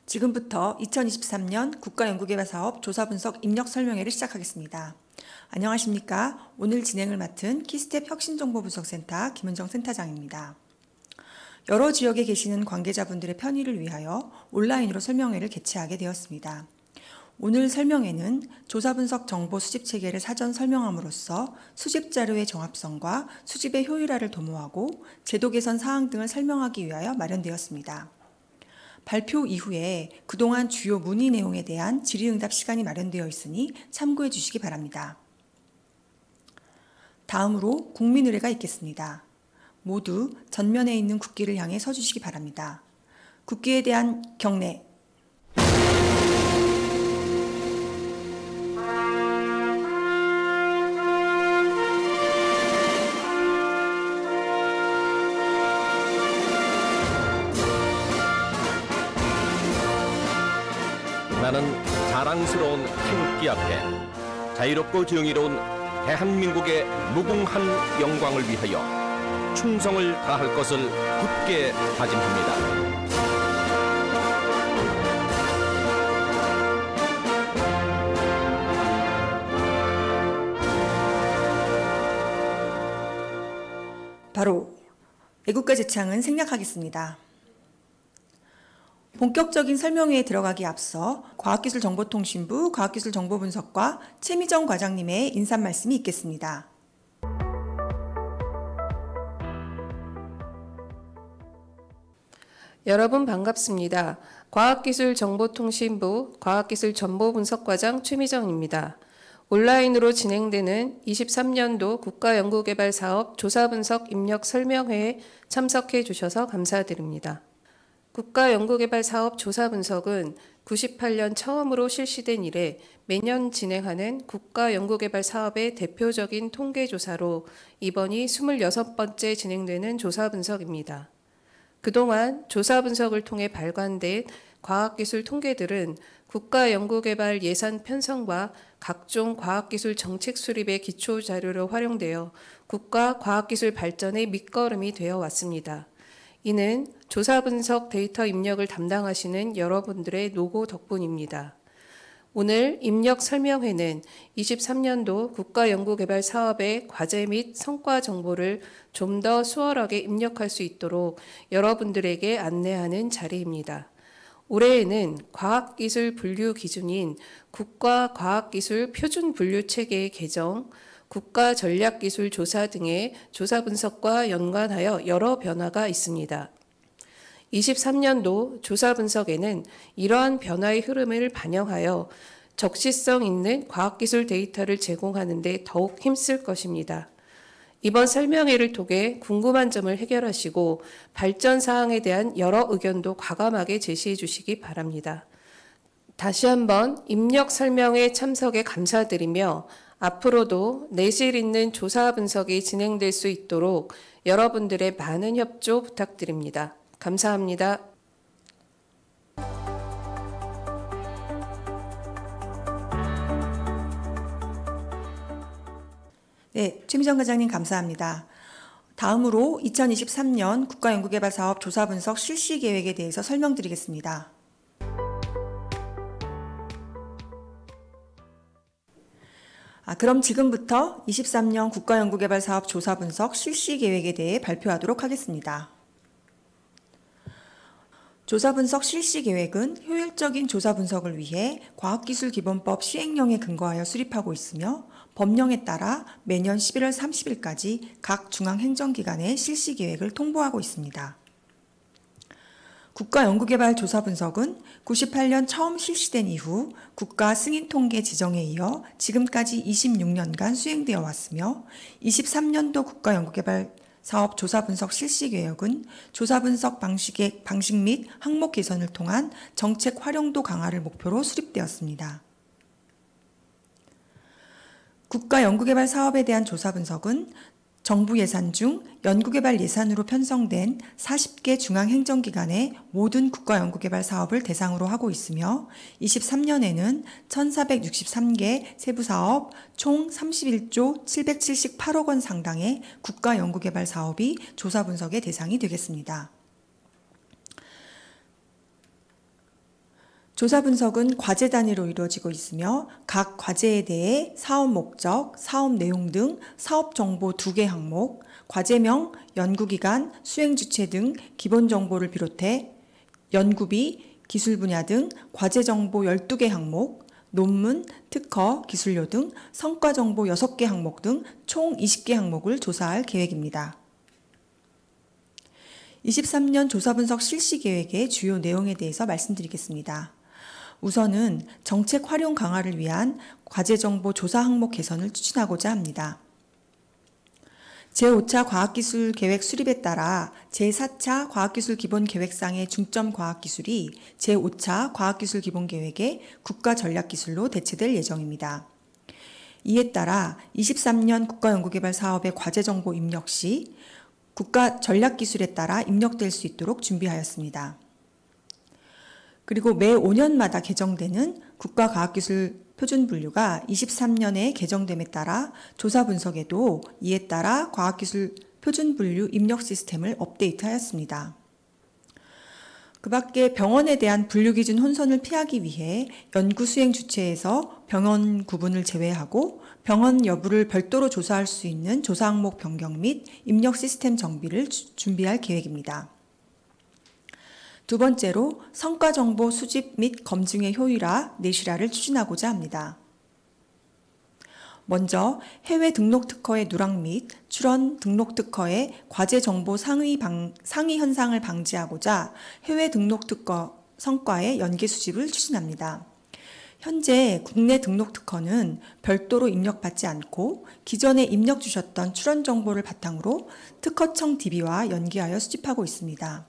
지금부터 2023년 국가연구개발사업 조사분석 입력설명회를 시작하겠습니다. 안녕하십니까? 오늘 진행을 맡은 키스텝 혁신정보분석센터 김은정 센터장입니다. 여러 지역에 계시는 관계자분들의 편의를 위하여 온라인으로 설명회를 개최하게 되었습니다. 오늘 설명회는 조사분석 정보 수집 체계를 사전 설명함으로써 수집 자료의 정합성과 수집의 효율화를 도모하고 제도 개선 사항 등을 설명하기 위하여 마련되었습니다. 발표 이후에 그동안 주요 문의 내용에 대한 질의응답 시간이 마련되어 있으니 참고해 주시기 바랍니다. 다음으로 국민의례가 있겠습니다. 모두 전면에 있는 국기를 향해 서주시기 바랍니다. 국기에 대한 경례. 나는 자랑스러운 태극기 앞에 자유롭고 정의로운 대한민국의 무궁한 영광을 위하여 충성을 다할 것을 굳게 다짐합니다. 바로 애국가 제창은 생략하겠습니다. 본격적인 설명회에 들어가기 앞서 과학기술정보통신부 과학기술정보분석과 최미정 과장님의 인사 말씀이 있겠습니다. 여러분 반갑습니다. 과학기술정보통신부 과학기술정보분석과장 최미정입니다. 온라인으로 진행되는 23년도 국가연구개발사업 조사분석 입력 설명회에 참석해 주셔서 감사드립니다. 국가연구개발사업 조사분석은 98년 처음으로 실시된 이래 매년 진행하는 국가연구개발사업의 대표적인 통계조사로 이번이 26번째 진행되는 조사분석입니다. 그동안 조사분석을 통해 발간된 과학기술 통계들은 국가연구개발 예산 편성과 각종 과학기술 정책 수립의 기초자료로 활용되어 국가 과학기술 발전의 밑거름이 되어 왔습니다. 이는 조사분석 데이터 입력을 담당하시는 여러분들의 노고 덕분입니다. 오늘 입력 설명회는 23년도 국가연구개발 사업의 과제 및 성과 정보를 좀 더 수월하게 입력할 수 있도록 여러분들에게 안내하는 자리입니다. 올해에는 과학기술 분류 기준인 국가과학기술 표준분류체계의 개정, 국가전략기술조사 등의 조사 분석과 연관하여 여러 변화가 있습니다. 23년도 조사 분석에는 이러한 변화의 흐름을 반영하여 적시성 있는 과학기술 데이터를 제공하는 데 더욱 힘쓸 것입니다. 이번 설명회를 통해 궁금한 점을 해결하시고 발전 사항에 대한 여러 의견도 과감하게 제시해 주시기 바랍니다. 다시 한번 입력 설명회 참석에 감사드리며 앞으로도 내실 있는 조사 분석이 진행될 수 있도록 여러분들의 많은 협조 부탁드립니다. 감사합니다. 네, 최미정 과장님 감사합니다. 다음으로 2023년 국가연구개발사업 조사분석 실시 계획에 대해서 설명드리겠습니다. 그럼 지금부터 23년 국가연구개발사업 조사분석 실시 계획에 대해 발표하도록 하겠습니다. 조사분석 실시 계획은 효율적인 조사 분석을 위해 과학기술기본법 시행령에 근거하여 수립하고 있으며 법령에 따라 매년 11월 30일까지 각 중앙행정기관에 실시 계획을 통보하고 있습니다. 국가연구개발 조사분석은 98년 처음 실시된 이후 국가 승인통계 지정에 이어 지금까지 26년간 수행되어 왔으며 23년도 국가연구개발 사업 조사분석 실시계획은 조사분석 방식 및 항목 개선을 통한 정책 활용도 강화를 목표로 수립되었습니다. 국가연구개발 사업에 대한 조사분석은 정부 예산 중 연구개발 예산으로 편성된 40개 중앙행정기관의 모든 국가연구개발 사업을 대상으로 하고 있으며 23년에는 1,463개 세부사업 총 31조 778억 원 상당의 국가연구개발 사업이 조사분석의 대상이 되겠습니다. 조사 분석은 과제 단위로 이루어지고 있으며 각 과제에 대해 사업 목적, 사업 내용 등 사업 정보 2개 항목, 과제명, 연구기간, 수행 주체 등 기본 정보를 비롯해 연구비, 기술 분야 등 과제 정보 12개 항목, 논문, 특허, 기술료 등 성과 정보 6개 항목 등 총 20개 항목을 조사할 계획입니다. 23년 조사 분석 실시 계획의 주요 내용에 대해서 말씀드리겠습니다. 우선은 정책 활용 강화를 위한 과제 정보 조사 항목 개선을 추진하고자 합니다. 제5차 과학기술 계획 수립에 따라 제4차 과학기술 기본계획상의 중점 과학기술이 제5차 과학기술 기본계획의 국가전략기술로 대체될 예정입니다. 이에 따라 23년 국가연구개발 사업의 과제정보 입력 시 국가전략기술에 따라 입력될 수 있도록 준비하였습니다. 그리고 매 5년마다 개정되는 국가과학기술 표준분류가 23년에 개정됨에 따라 조사 분석에도 이에 따라 과학기술 표준분류 입력 시스템을 업데이트하였습니다. 그 밖에 병원에 대한 분류기준 혼선을 피하기 위해 연구 수행 주체에서 병원 구분을 제외하고 병원 여부를 별도로 조사할 수 있는 조사 항목 변경 및 입력 시스템 정비를 준비할 계획입니다. 두 번째로 성과 정보 수집 및 검증의 효율화, 내실화를 추진하고자 합니다. 먼저 해외 등록 특허의 누락 및 출원 등록 특허의 과제 정보 상위 현상을 방지하고자 해외 등록 특허 성과의 연계 수집을 추진합니다. 현재 국내 등록 특허는 별도로 입력받지 않고 기존에 입력 주셨던 출원 정보를 바탕으로 특허청 DB와 연계하여 수집하고 있습니다.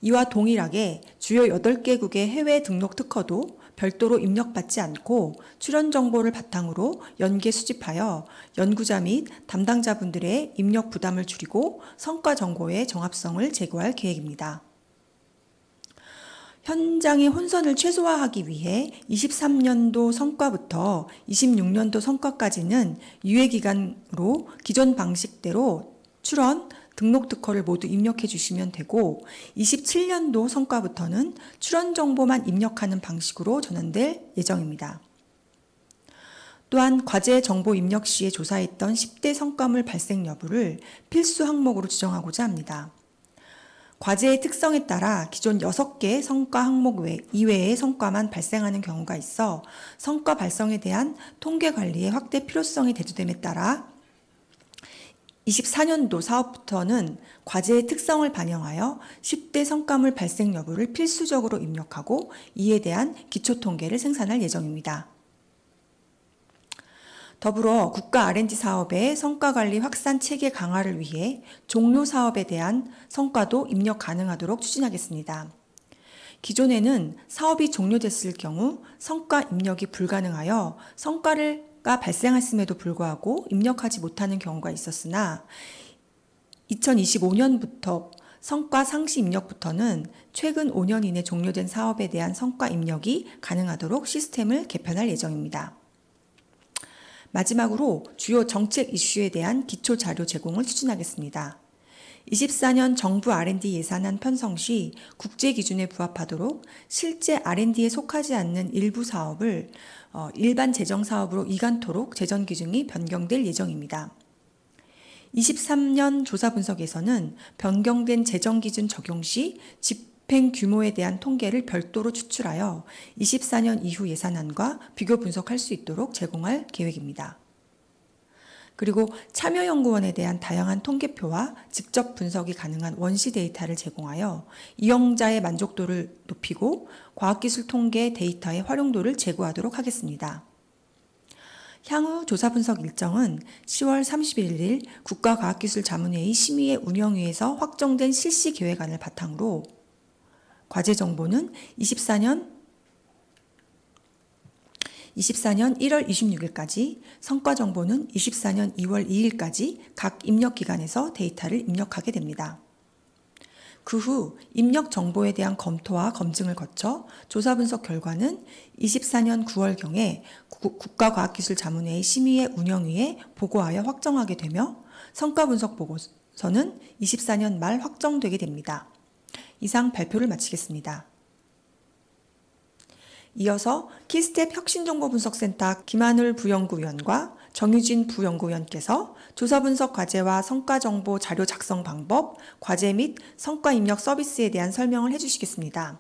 이와 동일하게 주요 8개국의 해외 등록 특허도 별도로 입력받지 않고 출원 정보를 바탕으로 연계 수집하여 연구자 및 담당자분들의 입력 부담을 줄이고 성과 정보의 정합성을 제고할 계획입니다. 현장의 혼선을 최소화하기 위해 23년도 성과부터 26년도 성과까지는 유예기간으로 기존 방식대로 출원, 등록 특허를 모두 입력해 주시면 되고 27년도 성과부터는 출원 정보만 입력하는 방식으로 전환될 예정입니다. 또한 과제 정보 입력 시에 조사했던 10대 성과물 발생 여부를 필수 항목으로 지정하고자 합니다. 과제의 특성에 따라 기존 6개 성과 항목 이외의 성과만 발생하는 경우가 있어 성과 발생에 대한 통계 관리의 확대 필요성이 대두됨에 따라 24년도 사업부터는 과제의 특성을 반영하여 10대 성과물 발생 여부를 필수적으로 입력하고 이에 대한 기초 통계를 생산할 예정입니다. 더불어 국가 R&D 사업의 성과관리 확산 체계 강화를 위해 종료 사업에 대한 성과도 입력 가능하도록 추진하겠습니다. 기존에는 사업이 종료됐을 경우 성과 입력이 불가능하여 성과가 발생했음에도 불구하고 입력하지 못하는 경우가 있었으나 2025년부터 성과 상시 입력부터는 최근 5년 이내 종료된 사업에 대한 성과 입력이 가능하도록 시스템을 개편할 예정입니다. 마지막으로 주요 정책 이슈에 대한 기초 자료 제공을 추진하겠습니다. 24년 정부 R&D 예산안 편성 시 국제 기준에 부합하도록 실제 R&D에 속하지 않는 일부 사업을 일반 재정 사업으로 이관토록 재정 기준이 변경될 예정입니다. 23년 조사 분석에서는 변경된 재정 기준 적용 시 집행 규모에 대한 통계를 별도로 추출하여 24년 이후 예산안과 비교 분석할 수 있도록 제공할 계획입니다. 그리고 참여연구원에 대한 다양한 통계표와 직접 분석이 가능한 원시 데이터를 제공하여 이용자의 만족도를 높이고 과학기술 통계 데이터의 활용도를 제고하도록 하겠습니다. 향후 조사 분석 일정은 10월 31일 국가과학기술자문회의 심의회 운영위에서 확정된 실시 계획안을 바탕으로 과제 정보는 24년 1월 26일까지, 성과 정보는 24년 2월 2일까지 각 입력기관에서 데이터를 입력하게 됩니다. 그 후 입력 정보에 대한 검토와 검증을 거쳐 조사 분석 결과는 24년 9월경에 국가과학기술자문회의 심의회 운영위에 보고하여 확정하게 되며 성과 분석 보고서는 24년 말 확정되게 됩니다. 이상 발표를 마치겠습니다. 이어서 키스텝 혁신정보분석센터 김하늘 부연구위원과 정유진 부연구위원께서 조사분석 과제와 성과정보 자료 작성 방법, 과제 및 성과 입력 서비스에 대한 설명을 해주시겠습니다.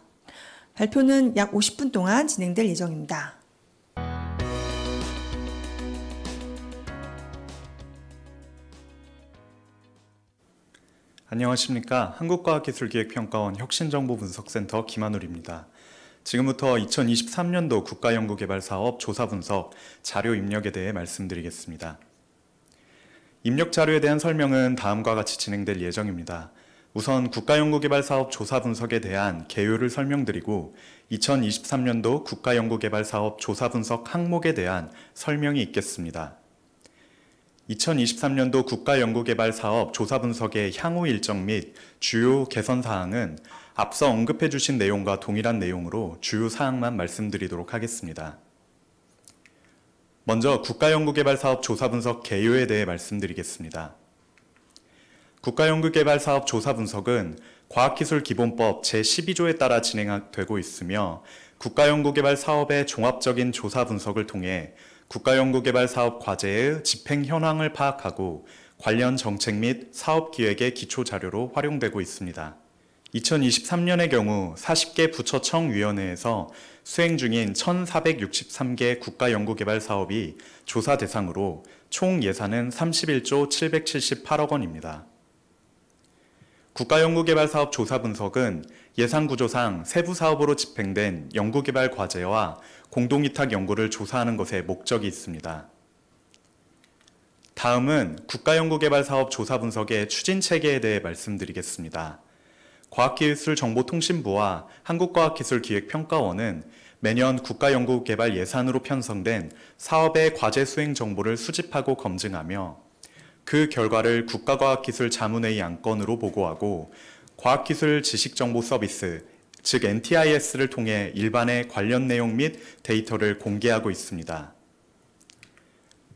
발표는 약 50분 동안 진행될 예정입니다. 안녕하십니까. 한국과학기술기획평가원 혁신정보분석센터 김하늘입니다. 지금부터 2023년도 국가연구개발사업 조사분석 자료 입력에 대해 말씀드리겠습니다. 입력 자료에 대한 설명은 다음과 같이 진행될 예정입니다. 우선 국가연구개발사업 조사분석에 대한 개요를 설명드리고 2023년도 국가연구개발사업 조사분석 항목에 대한 설명이 있겠습니다. 2023년도 국가연구개발사업 조사분석의 향후 일정 및 주요 개선사항은 앞서 언급해 주신 내용과 동일한 내용으로 주요 사항만 말씀드리도록 하겠습니다. 먼저 국가연구개발사업 조사분석 개요에 대해 말씀드리겠습니다. 국가연구개발사업 조사분석은 과학기술기본법 제12조에 따라 진행되고 있으며 국가연구개발 사업의 종합적인 조사 분석을 통해 국가연구개발 사업 과제의 집행 현황을 파악하고 관련 정책 및 사업 기획의 기초 자료로 활용되고 있습니다. 2023년의 경우 40개 부처청위원회에서 수행 중인 1,463개 국가연구개발 사업이 조사 대상으로 총 예산은 31조 778억 원입니다. 국가연구개발사업 조사분석은 예산구조상 세부 사업으로 집행된 연구개발 과제와 공동위탁 연구를 조사하는 것에 목적이 있습니다. 다음은 국가연구개발사업 조사분석의 추진체계에 대해 말씀드리겠습니다. 과학기술정보통신부와 한국과학기술기획평가원은 매년 국가연구개발 예산으로 편성된 사업의 과제 수행 정보를 수집하고 검증하며 그 결과를 국가과학기술자문회의 안건으로 보고하고 과학기술 지식정보 서비스, 즉 NTIS를 통해 일반의 관련 내용 및 데이터를 공개하고 있습니다.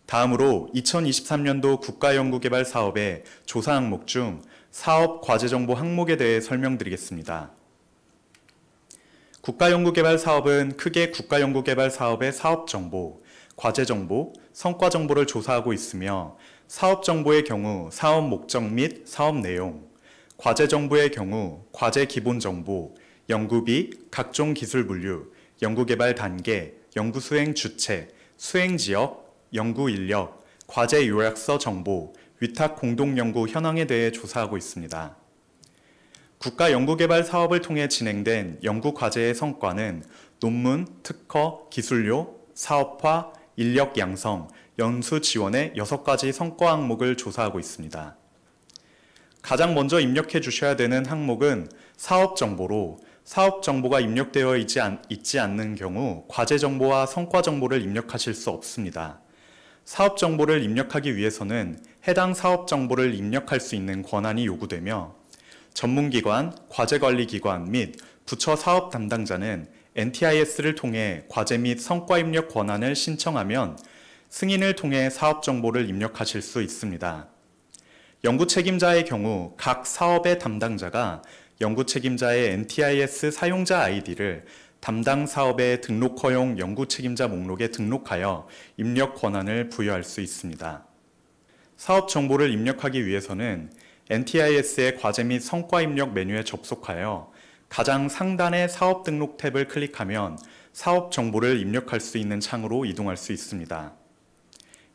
다음으로 2023년도 국가연구개발 사업의 조사 항목 중 사업 과제정보 항목에 대해 설명드리겠습니다. 국가연구개발 사업은 크게 국가연구개발 사업의 사업정보, 과제정보, 성과정보를 조사하고 있으며 사업정보의 경우 사업 목적 및 사업 내용, 과제정보의 경우 과제 기본정보, 연구비, 각종 기술 분류, 연구개발 단계, 연구수행 주체, 수행지역, 연구인력, 과제 요약서 정보, 위탁 공동연구 현황에 대해 조사하고 있습니다. 국가연구개발 사업을 통해 진행된 연구과제의 성과는 논문, 특허, 기술료, 사업화, 인력 양성, 연수 지원의 6가지 성과 항목을 조사하고 있습니다. 가장 먼저 입력해 주셔야 되는 항목은 사업정보로 사업정보가 입력되어 있지 않는 경우 과제정보와 성과정보를 입력하실 수 없습니다. 사업정보를 입력하기 위해서는 해당 사업정보를 입력할 수 있는 권한이 요구되며 전문기관, 과제관리기관 및 부처 사업 담당자는 NTIS를 통해 과제 및 성과 입력 권한을 신청하면 승인을 통해 사업 정보를 입력하실 수 있습니다. 연구 책임자의 경우 각 사업의 담당자가 연구 책임자의 NTIS 사용자 아이디를 담당 사업의 등록 허용 연구 책임자 목록에 등록하여 입력 권한을 부여할 수 있습니다. 사업 정보를 입력하기 위해서는 NTIS의 과제 및 성과 입력 메뉴에 접속하여 가장 상단의 사업 등록 탭을 클릭하면 사업 정보를 입력할 수 있는 창으로 이동할 수 있습니다.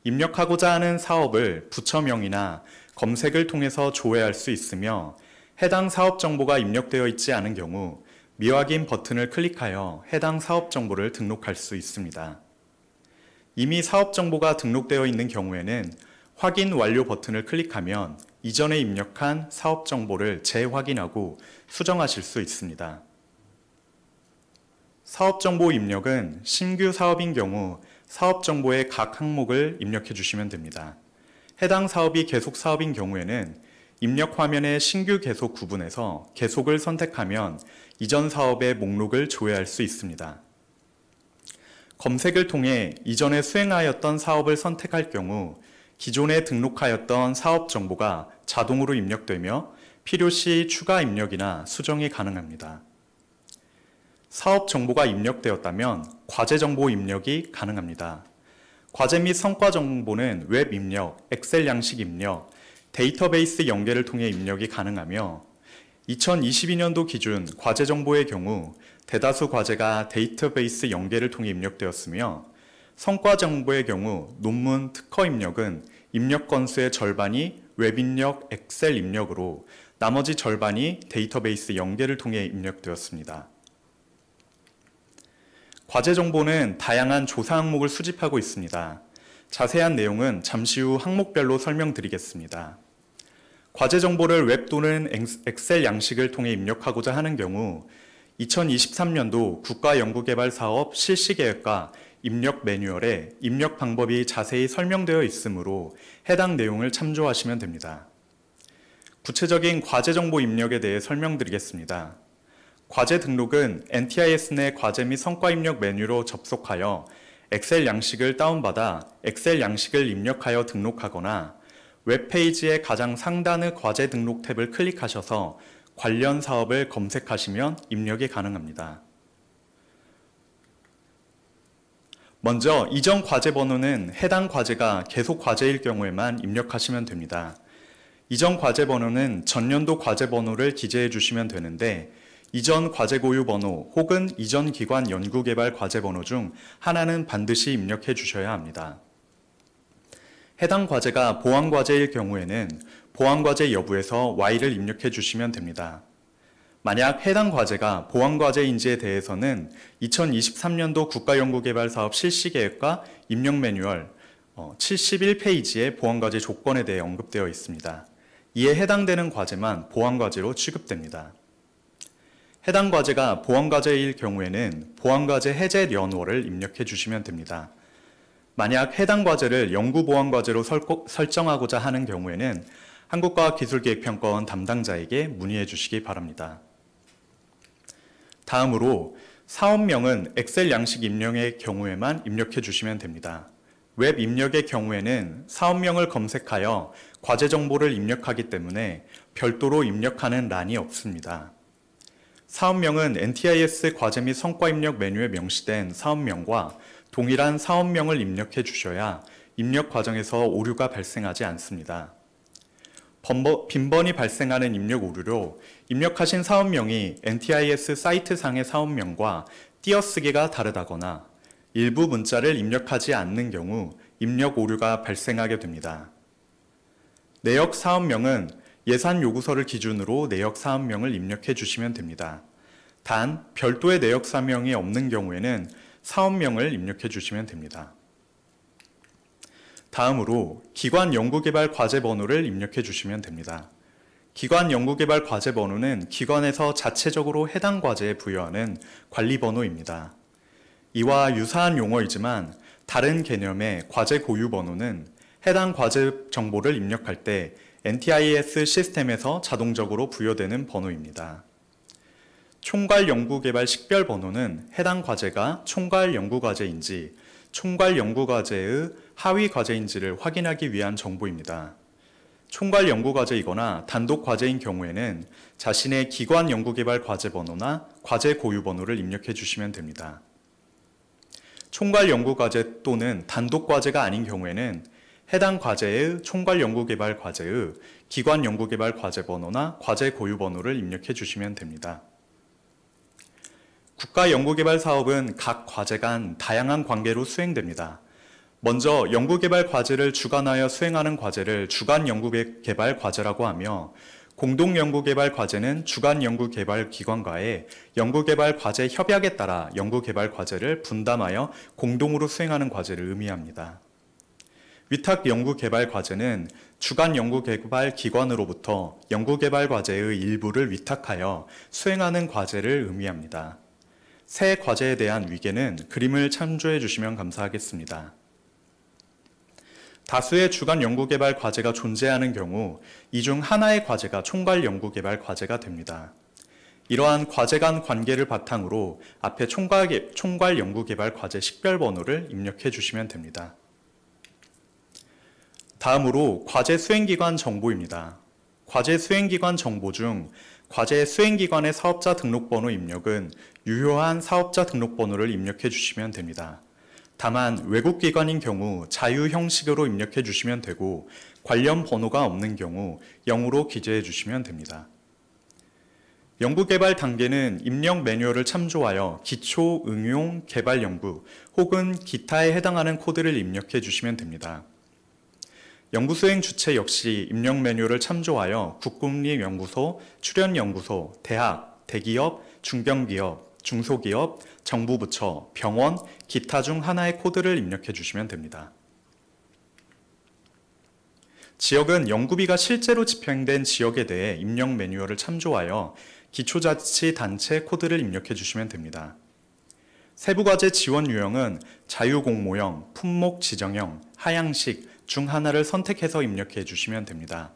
입력하고자 하는 사업을 부처명이나 검색을 통해서 조회할 수 있으며 해당 사업 정보가 입력되어 있지 않은 경우 미확인 버튼을 클릭하여 해당 사업 정보를 등록할 수 있습니다. 이미 사업 정보가 등록되어 있는 경우에는 확인 완료 버튼을 클릭하면 이전에 입력한 사업 정보를 재확인하고 수정하실 수 있습니다. 사업 정보 입력은 신규 사업인 경우 사업 정보의 각 항목을 입력해 주시면 됩니다. 해당 사업이 계속 사업인 경우에는 입력 화면의 신규 계속 구분에서 계속을 선택하면 이전 사업의 목록을 조회할 수 있습니다. 검색을 통해 이전에 수행하였던 사업을 선택할 경우 기존에 등록하였던 사업 정보가 자동으로 입력되며 필요시 추가 입력이나 수정이 가능합니다. 사업 정보가 입력되었다면 과제 정보 입력이 가능합니다. 과제 및 성과 정보는 웹 입력, 엑셀 양식 입력, 데이터베이스 연계를 통해 입력이 가능하며 2022년도 기준 과제 정보의 경우 대다수 과제가 데이터베이스 연계를 통해 입력되었으며 성과 정보의 경우 논문, 특허 입력은 입력 건수의 절반이 웹 입력, 엑셀 입력으로 나머지 절반이 데이터베이스 연계를 통해 입력되었습니다. 과제 정보는 다양한 조사 항목을 수집하고 있습니다. 자세한 내용은 잠시 후 항목별로 설명드리겠습니다. 과제 정보를 웹 또는 엑셀 양식을 통해 입력하고자 하는 경우 2023년도 국가연구개발사업 실시계획과 입력 매뉴얼에 입력 방법이 자세히 설명되어 있으므로 해당 내용을 참조하시면 됩니다. 구체적인 과제 정보 입력에 대해 설명드리겠습니다. 과제 등록은 NTIS 내 과제 및 성과 입력 메뉴로 접속하여 엑셀 양식을 다운받아 엑셀 양식을 입력하여 등록하거나 웹페이지의 가장 상단의 과제 등록 탭을 클릭하셔서 관련 사업을 검색하시면 입력이 가능합니다. 먼저 이전 과제 번호는 해당 과제가 계속 과제일 경우에만 입력하시면 됩니다. 이전 과제 번호는 전년도 과제 번호를 기재해 주시면 되는데 이전 과제 고유 번호 혹은 이전 기관 연구개발 과제 번호 중 하나는 반드시 입력해 주셔야 합니다. 해당 과제가 보완과제일 경우에는 보완과제 여부에서 Y를 입력해 주시면 됩니다. 만약 해당 과제가 보완과제인지에 대해서는 2023년도 국가연구개발사업 실시계획과 입력 매뉴얼 71페이지의 보완과제 조건에 대해 언급되어 있습니다. 이에 해당되는 과제만 보완과제로 취급됩니다. 해당 과제가 보완과제일 경우에는 보완과제 해제 연월을 입력해 주시면 됩니다. 만약 해당 과제를 연구보완과제로 설정하고자 하는 경우에는 한국과학기술기획평가원 담당자에게 문의해 주시기 바랍니다. 다음으로 사업명은 엑셀 양식 입력의 경우에만 입력해 주시면 됩니다. 웹 입력의 경우에는 사업명을 검색하여 과제 정보를 입력하기 때문에 별도로 입력하는 란이 없습니다. 사업명은 NTIS 과제 및 성과 입력 메뉴에 명시된 사업명과 동일한 사업명을 입력해 주셔야 입력 과정에서 오류가 발생하지 않습니다. 빈번히 발생하는 입력 오류로 입력하신 사업명이 NTIS 사이트상의 사업명과 띄어쓰기가 다르다거나 일부 문자를 입력하지 않는 경우 입력 오류가 발생하게 됩니다. 내역 사업명은 예산 요구서를 기준으로 내역 사업명을 입력해 주시면 됩니다. 단, 별도의 내역 사명이 없는 경우에는 사업명을 입력해 주시면 됩니다. 다음으로 기관 연구개발 과제 번호를 입력해 주시면 됩니다. 기관 연구개발 과제 번호는 기관에서 자체적으로 해당 과제에 부여하는 관리 번호입니다. 이와 유사한 용어이지만 다른 개념의 과제 고유 번호는 해당 과제 정보를 입력할 때 NTIS 시스템에서 자동적으로 부여되는 번호입니다. 총괄 연구개발 식별 번호는 해당 과제가 총괄 연구과제인지 총괄 연구과제의 하위 과제인지를 확인하기 위한 정보입니다. 총괄 연구과제이거나 단독 과제인 경우에는 자신의 기관 연구개발 과제 번호나 과제 고유 번호를 입력해 주시면 됩니다. 총괄 연구과제 또는 단독 과제가 아닌 경우에는 해당 과제의 총괄 연구개발 과제의 기관 연구개발 과제 번호나 과제 고유 번호를 입력해 주시면 됩니다. 국가연구개발 사업은 각 과제 간 다양한 관계로 수행됩니다. 먼저 연구개발 과제를 주관하여 수행하는 과제를 주간연구개발 과제라고 하며 공동연구개발 과제는 주간연구개발 기관과의 연구개발 과제 협약에 따라 연구개발 과제를 분담하여 공동으로 수행하는 과제를 의미합니다. 위탁 연구개발 과제는 주간 연구개발 기관으로부터 연구개발 과제의 일부를 위탁하여 수행하는 과제를 의미합니다. 새 과제에 대한 위계는 그림을 참조해 주시면 감사하겠습니다. 다수의 주간 연구개발 과제가 존재하는 경우 이 중 하나의 과제가 총괄 연구개발 과제가 됩니다. 이러한 과제 간 관계를 바탕으로 앞에 총괄 연구개발 과제 식별번호를 입력해 주시면 됩니다. 다음으로 과제 수행기관 정보입니다. 과제 수행기관 정보 중 과제 수행기관의 사업자 등록번호 입력은 유효한 사업자 등록번호를 입력해 주시면 됩니다. 다만 외국기관인 경우 자유 형식으로 입력해 주시면 되고 관련 번호가 없는 경우 0으로 기재해 주시면 됩니다. 연구개발 단계는 입력 매뉴얼을 참조하여 기초, 응용, 개발 연구 혹은 기타에 해당하는 코드를 입력해 주시면 됩니다. 연구수행 주체 역시 입력 매뉴얼을 참조하여 국공립연구소, 출연연구소, 대학, 대기업, 중견기업, 중소기업, 정부부처, 병원, 기타 중 하나의 코드를 입력해 주시면 됩니다. 지역은 연구비가 실제로 집행된 지역에 대해 입력 매뉴얼을 참조하여 기초자치단체 코드를 입력해 주시면 됩니다. 세부과제 지원 유형은 자유공모형, 품목 지정형, 하향식 중 하나를 선택해서 입력해 주시면 됩니다.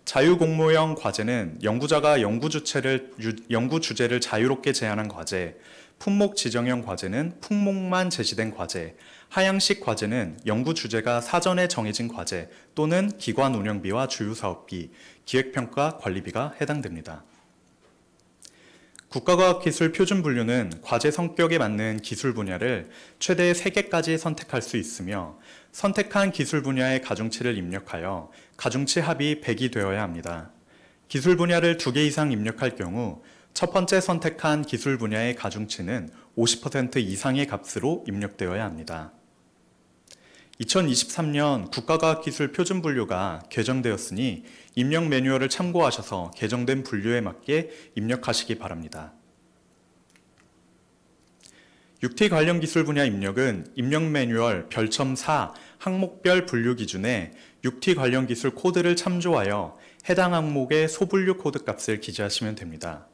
자유공모형 과제는 연구자가 연구 주제를 자유롭게 제안한 과제, 품목 지정형 과제는 품목만 제시된 과제, 하향식 과제는 연구 주제가 사전에 정해진 과제 또는 기관 운영비와 주요사업비, 기획평가 관리비가 해당됩니다. 국가과학기술 표준분류는 과제 성격에 맞는 기술 분야를 최대 3개까지 선택할 수 있으며 선택한 기술 분야의 가중치를 입력하여 가중치 합이 100이 되어야 합니다. 기술 분야를 2개 이상 입력할 경우 첫 번째 선택한 기술 분야의 가중치는 50% 이상의 값으로 입력되어야 합니다. 2023년 국가과학기술 표준분류가 개정되었으니 입력 매뉴얼을 참고하셔서 개정된 분류에 맞게 입력하시기 바랍니다. 6T 관련 기술 분야 입력은 입력 매뉴얼 별첨 4 항목별 분류 기준에 6T 관련 기술 코드를 참조하여 해당 항목의 소분류 코드 값을 기재하시면 됩니다.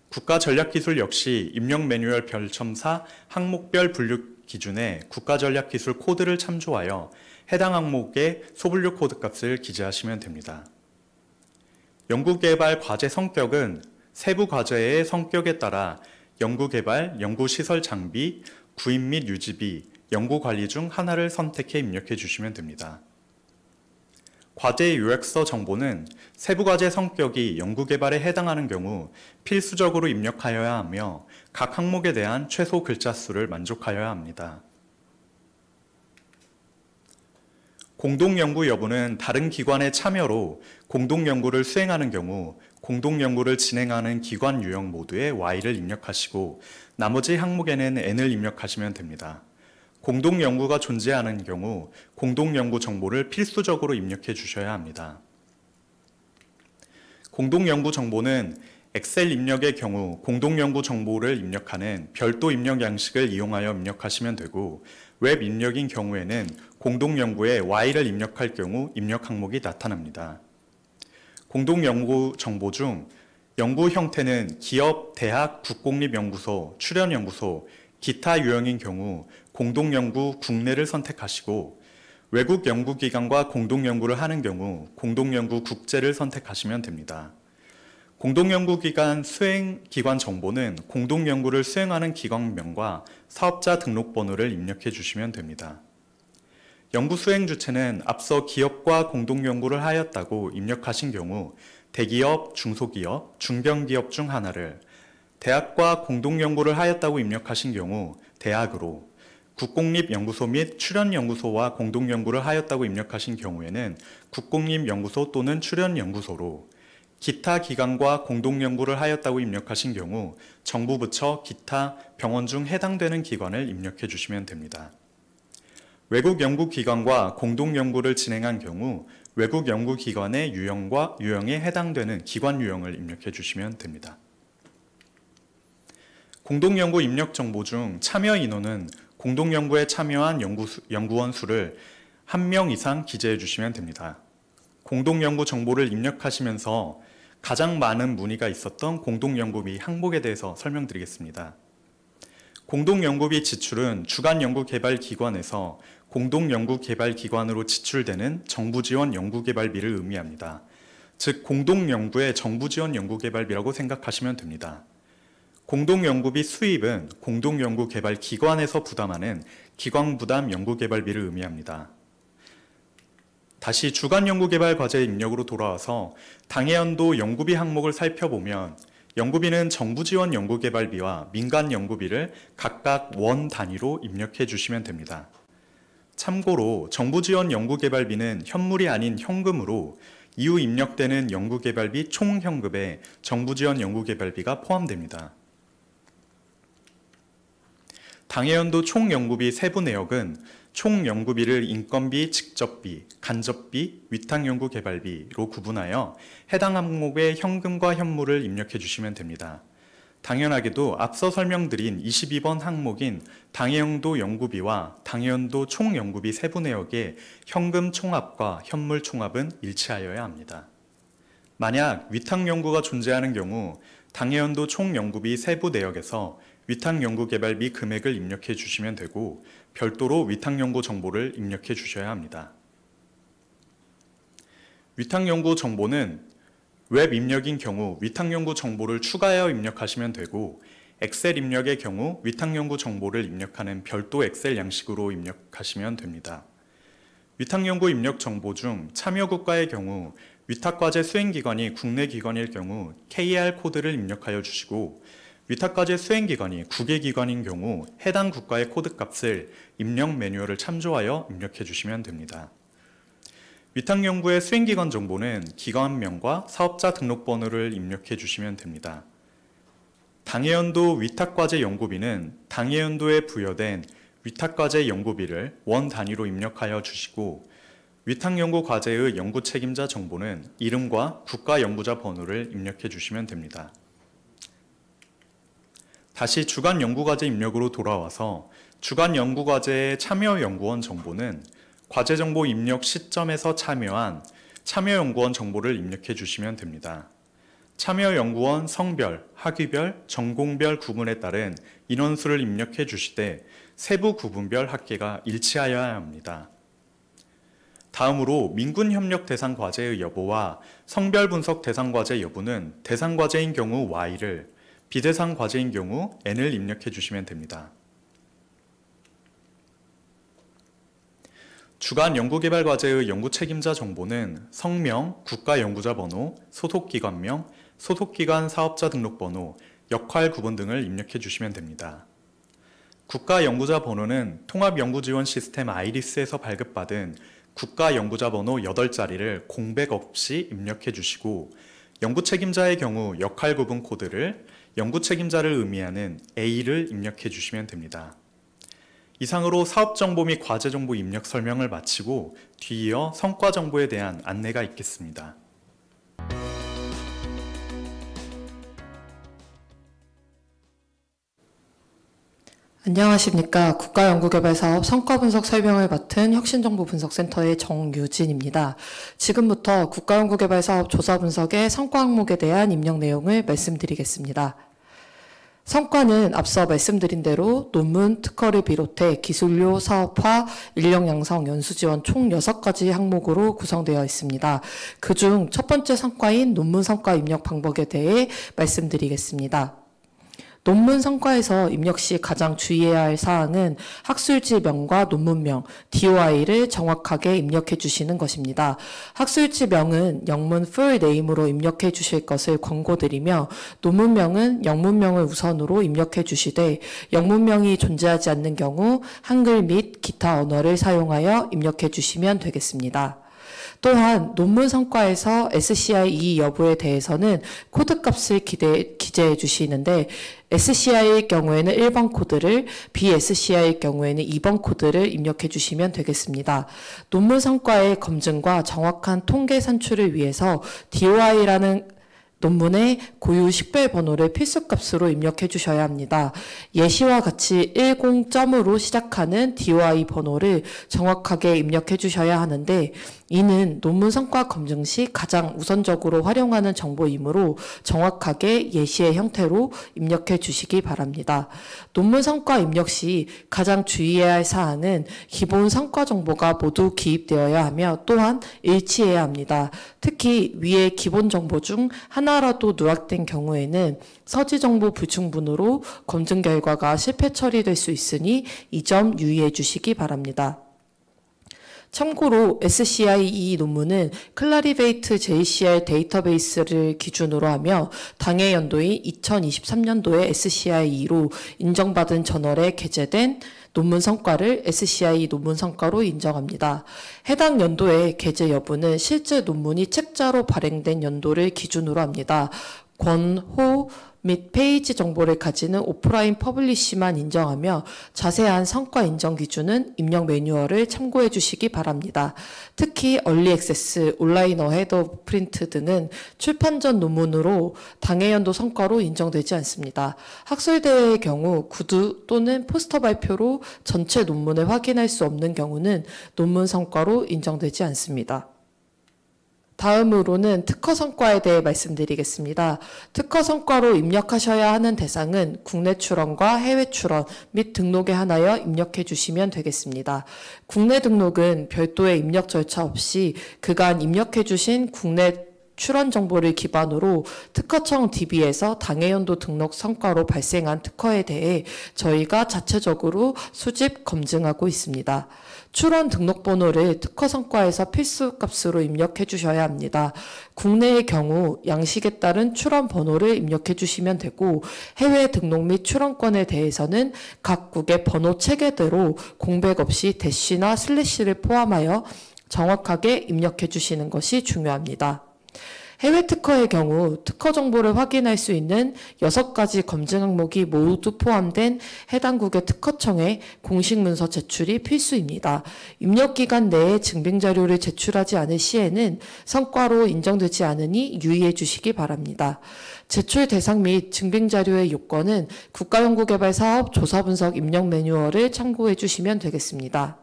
국가전략기술 역시 입력 매뉴얼 별첨 4 항목별 분류 기준에 국가전략기술 코드를 참조하여 해당 항목의 소분류 코드 값을 기재하시면 됩니다. 연구개발 과제 성격은 세부 과제의 성격에 따라 연구개발, 연구시설 장비, 구입 및 유지비, 연구관리 중 하나를 선택해 입력해 주시면 됩니다. 과제 요약서 정보는 세부과제 성격이 연구개발에 해당하는 경우 필수적으로 입력하여야 하며 각 항목에 대한 최소 글자 수를 만족하여야 합니다. 공동연구 여부는 다른 기관의 참여로 공동연구를 수행하는 경우 공동연구를 진행하는 기관 유형 모두에 Y를 입력하시고 나머지 항목에는 N을 입력하시면 됩니다. 공동연구가 존재하는 경우 공동연구 정보를 필수적으로 입력해 주셔야 합니다. 공동연구 정보는 엑셀 입력의 경우 공동연구 정보를 입력하는 별도 입력 양식을 이용하여 입력하시면 되고 웹 입력인 경우에는 공동연구에 Y를 입력할 경우 입력 항목이 나타납니다. 공동연구 정보 중 연구 형태는 기업, 대학, 국공립연구소, 출연연구소, 기타 유형인 경우 공동연구 국내를 선택하시고 외국 연구기관과 공동연구를 하는 경우 공동연구 국제를 선택하시면 됩니다. 공동연구기관 수행기관 정보는 공동연구를 수행하는 기관명과 사업자 등록번호를 입력해 주시면 됩니다. 연구 수행 주체는 앞서 기업과 공동연구를 하였다고 입력하신 경우 대기업, 중소기업, 중견기업 중 하나를 대학과 공동연구를 하였다고 입력하신 경우 대학으로 국공립연구소 및 출연연구소와 공동연구를 하였다고 입력하신 경우에는 국공립연구소 또는 출연연구소로 기타 기관과 공동연구를 하였다고 입력하신 경우 정부 부처, 기타, 병원 중 해당되는 기관을 입력해 주시면 됩니다. 외국 연구기관과 공동연구를 진행한 경우 외국 연구기관의 유형에 해당되는 기관 유형을 입력해 주시면 됩니다. 공동연구 입력 정보 중 참여 인원은 공동연구에 참여한 연구원 수를 1명 이상 기재해 주시면 됩니다. 공동연구 정보를 입력하시면서 가장 많은 문의가 있었던 공동연구비 항목에 대해서 설명드리겠습니다. 공동연구비 지출은 주간연구개발기관에서 공동연구개발기관으로 지출되는 정부지원 연구개발비를 의미합니다. 즉 공동연구의 정부지원 연구개발비라고 생각하시면 됩니다. 공동연구비 수입은 공동연구개발기관에서 부담하는 기관부담 연구개발비를 의미합니다. 다시 주간 연구개발 과제 입력으로 돌아와서 당해연도 연구비 항목을 살펴보면 연구비는 정부 지원 연구개발비와 민간 연구비를 각각 원 단위로 입력해 주시면 됩니다. 참고로 정부 지원 연구개발비는 현물이 아닌 현금으로 이후 입력되는 연구개발비 총 현금에 정부 지원 연구개발비가 포함됩니다. 당해연도 총 연구비 세부 내역은 총 연구비를 인건비, 직접비, 간접비, 위탁연구개발비로 구분하여 해당 항목의 현금과 현물을 입력해 주시면 됩니다. 당연하게도 앞서 설명드린 22번 항목인 당해연도 연구비와 당해연도 총 연구비 세부 내역의 현금 총합과 현물 총합은 일치하여야 합니다. 만약 위탁연구가 존재하는 경우 당해연도 총 연구비 세부 내역에서 위탁연구개발비 금액을 입력해 주시면 되고 별도로 위탁연구 정보를 입력해 주셔야 합니다. 위탁연구 정보는 웹 입력인 경우 위탁연구 정보를 추가하여 입력하시면 되고 엑셀 입력의 경우 위탁연구 정보를 입력하는 별도 엑셀 양식으로 입력하시면 됩니다. 위탁연구 입력 정보 중 참여국가의 경우 위탁과제 수행기관이 국내 기관일 경우 KR 코드를 입력하여 주시고 위탁과제 수행기관이 국외 기관인 경우 해당 국가의 코드값을 입력 매뉴얼을 참조하여 입력해 주시면 됩니다. 위탁연구의 수행기관 정보는 기관명과 사업자 등록번호를 입력해 주시면 됩니다. 당해연도 위탁과제 연구비는 당해연도에 부여된 위탁과제 연구비를 원 단위로 입력하여 주시고 위탁연구 과제의 연구 책임자 정보는 이름과 국가연구자 번호를 입력해 주시면 됩니다. 다시 주간 연구과제 입력으로 돌아와서 주간 연구과제의 참여연구원 정보는 과제정보 입력 시점에서 참여한 참여연구원 정보를 입력해 주시면 됩니다. 참여연구원 성별, 학위별, 전공별 구분에 따른 인원수를 입력해 주시되 세부 구분별 학계가 일치하여야 합니다. 다음으로 민군협력 대상 과제의 여부와 성별 분석 대상 과제 여부는 대상 과제인 경우 Y를, 비대상 과제인 경우 N을 입력해 주시면 됩니다. 주간 연구개발 과제의 연구 책임자 정보는 성명, 국가연구자 번호, 소속기관명, 소속기관 사업자 등록번호, 역할 구분 등을 입력해 주시면 됩니다. 국가연구자 번호는 통합연구지원 시스템 아이리스에서 발급받은 국가연구자 번호 8자리를 공백 없이 입력해 주시고 연구 책임자의 경우 역할 구분 코드를 연구 책임자를 의미하는 A를 입력해 주시면 됩니다. 이상으로 사업정보 및 과제정보 입력 설명을 마치고 뒤이어 성과정보에 대한 안내가 있겠습니다. 안녕하십니까. 국가연구개발사업 성과분석 설명을 맡은 혁신정보분석센터의 정유진입니다. 지금부터 국가연구개발사업 조사분석의 성과 항목에 대한 입력 내용을 말씀드리겠습니다. 성과는 앞서 말씀드린 대로 논문, 특허를 비롯해 기술료, 사업화, 인력 양성, 연수 지원 총 6가지 항목으로 구성되어 있습니다. 그중 첫 번째 성과인 논문 성과 입력 방법에 대해 말씀드리겠습니다. 논문 성과에서 입력 시 가장 주의해야 할 사항은 학술지명과 논문명, DOI를 정확하게 입력해 주시는 것입니다. 학술지명은 영문 full name으로 입력해 주실 것을 권고드리며 논문명은 영문명을 우선으로 입력해 주시되 영문명이 존재하지 않는 경우 한글 및 기타 언어를 사용하여 입력해 주시면 되겠습니다. 또한 논문 성과에서 SCI 여부에 대해서는 코드값을 기재해 주시는데 SCI일 경우에는 1번 코드를, BSCI일 경우에는 2번 코드를 입력해 주시면 되겠습니다. 논문 성과의 검증과 정확한 통계 산출을 위해서 DOI라는 논문의 고유 식별 번호를 필수값으로 입력해 주셔야 합니다. 예시와 같이 10점으로 시작하는 DOI 번호를 정확하게 입력해 주셔야 하는데 이는 논문 성과 검증 시 가장 우선적으로 활용하는 정보이므로 정확하게 예시의 형태로 입력해 주시기 바랍니다. 논문 성과 입력 시 가장 주의해야 할 사항은 기본 성과 정보가 모두 기입되어야 하며 또한 일치해야 합니다. 특히 위의 기본 정보 중 하나라도 누락된 경우에는 서지 정보 불충분으로 검증 결과가 실패 처리될 수 있으니 이 점 유의해 주시기 바랍니다. 참고로 SCIE 논문은 클라리베이트 JCR 데이터베이스를 기준으로 하며 당해 연도인 2023년도에 SCIE로 인정받은 저널에 게재된 논문 성과를 SCIE 논문 성과로 인정합니다. 해당 연도의 게재 여부는 실제 논문이 책자로 발행된 연도를 기준으로 합니다. 권호 및 페이지 정보를 가지는 오프라인 퍼블리시만 인정하며 자세한 성과 인정 기준은 입력 매뉴얼을 참고해 주시기 바랍니다. 특히 얼리 액세스, 온라인 어헤드 오브 프린트 등은 출판 전 논문으로 당해 연도 성과로 인정되지 않습니다. 학술대회의 경우 구두 또는 포스터 발표로 전체 논문을 확인할 수 없는 경우는 논문 성과로 인정되지 않습니다. 다음으로는 특허 성과에 대해 말씀드리겠습니다. 특허 성과로 입력하셔야 하는 대상은 국내 출원과 해외 출원 및 등록에 한하여 입력해 주시면 되겠습니다. 국내 등록은 별도의 입력 절차 없이 그간 입력해 주신 국내 출원 정보를 기반으로 특허청 DB에서 당해연도 등록 성과로 발생한 특허에 대해 저희가 자체적으로 수집 검증하고 있습니다. 출원 등록번호를 특허 성과에서 필수 값으로 입력해 주셔야 합니다. 국내의 경우 양식에 따른 출원 번호를 입력해 주시면 되고 해외 등록 및 출원권에 대해서는 각국의 번호 체계대로 공백 없이 대쉬나 슬래시를 포함하여 정확하게 입력해 주시는 것이 중요합니다. 해외 특허의 경우 특허 정보를 확인할 수 있는 6가지 검증 항목이 모두 포함된 해당국의 특허청에 공식 문서 제출이 필수입니다. 입력 기간 내에 증빙 자료를 제출하지 않을 시에는 성과로 인정되지 않으니 유의해 주시기 바랍니다. 제출 대상 및 증빙 자료의 요건은 국가연구개발사업 조사분석 입력 매뉴얼을 참고해 주시면 되겠습니다.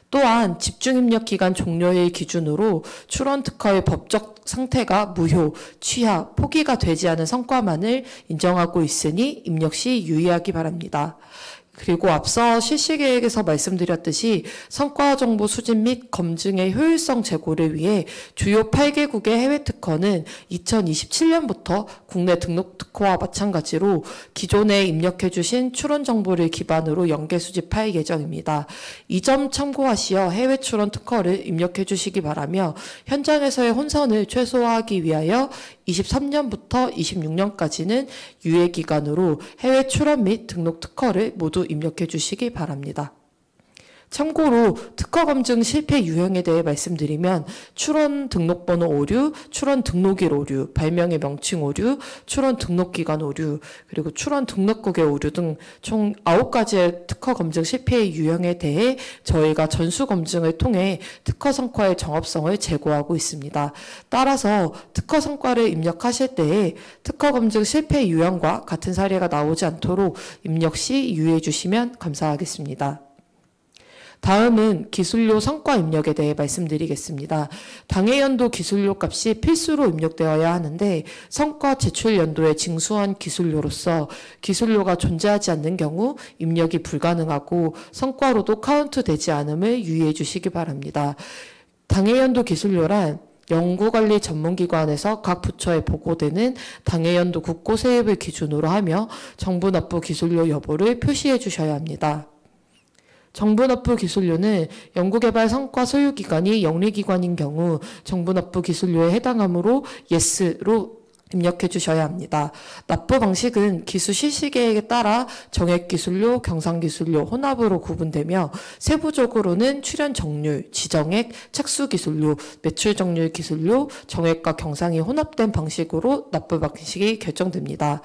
또한 집중입력 기간 종료일 기준으로 출원 특허의 법적 상태가 무효, 취하, 포기가 되지 않은 성과만을 인정하고 있으니 입력 시 유의하기 바랍니다. 그리고 앞서 실시계획에서 말씀드렸듯이 성과 정보 수집 및 검증의 효율성 제고를 위해 주요 8개국의 해외 특허는 2027년부터 국내 등록 특허와 마찬가지로 기존에 입력해 주신 출원 정보를 기반으로 연계 수집할 예정입니다. 이 점 참고하시어 해외 출원 특허를 입력해 주시기 바라며 현장에서의 혼선을 최소화하기 위하여 23년부터 26년까지는 유예 기간으로 해외 출원 및 등록 특허를 모두 입력해 주시기 바랍니다. 참고로 특허 검증 실패 유형에 대해 말씀드리면 출원 등록번호 오류, 출원 등록일 오류, 발명의 명칭 오류, 출원 등록기간 오류, 그리고 출원 등록국의 오류 등 총 9가지의 특허 검증 실패 유형에 대해 저희가 전수 검증을 통해 특허 성과의 정합성을 제고하고 있습니다. 따라서 특허 성과를 입력하실 때에 특허 검증 실패 유형과 같은 사례가 나오지 않도록 입력 시 유의해 주시면 감사하겠습니다. 다음은 기술료 성과 입력에 대해 말씀드리겠습니다. 당해 연도 기술료 값이 필수로 입력되어야 하는데 성과 제출 연도에 징수한 기술료로서 기술료가 존재하지 않는 경우 입력이 불가능하고 성과로도 카운트되지 않음을 유의해 주시기 바랍니다. 당해 연도 기술료란 연구관리 전문기관에서 각 부처에 보고되는 당해 연도 국고세입을 기준으로 하며 정부 납부 기술료 여부를 표시해 주셔야 합니다. 정부 납부 기술료는 연구개발 성과 소유기관이 영리기관인 경우 정부 납부 기술료에 해당하므로 yes로 입력해 주셔야 합니다. 납부 방식은 기수 실시계획에 따라 정액기술료, 경상기술료, 혼합으로 구분되며 세부적으로는 출연 정률, 지정액, 착수기술료, 매출정률 기술료, 정액과 경상이 혼합된 방식으로 납부 방식이 결정됩니다.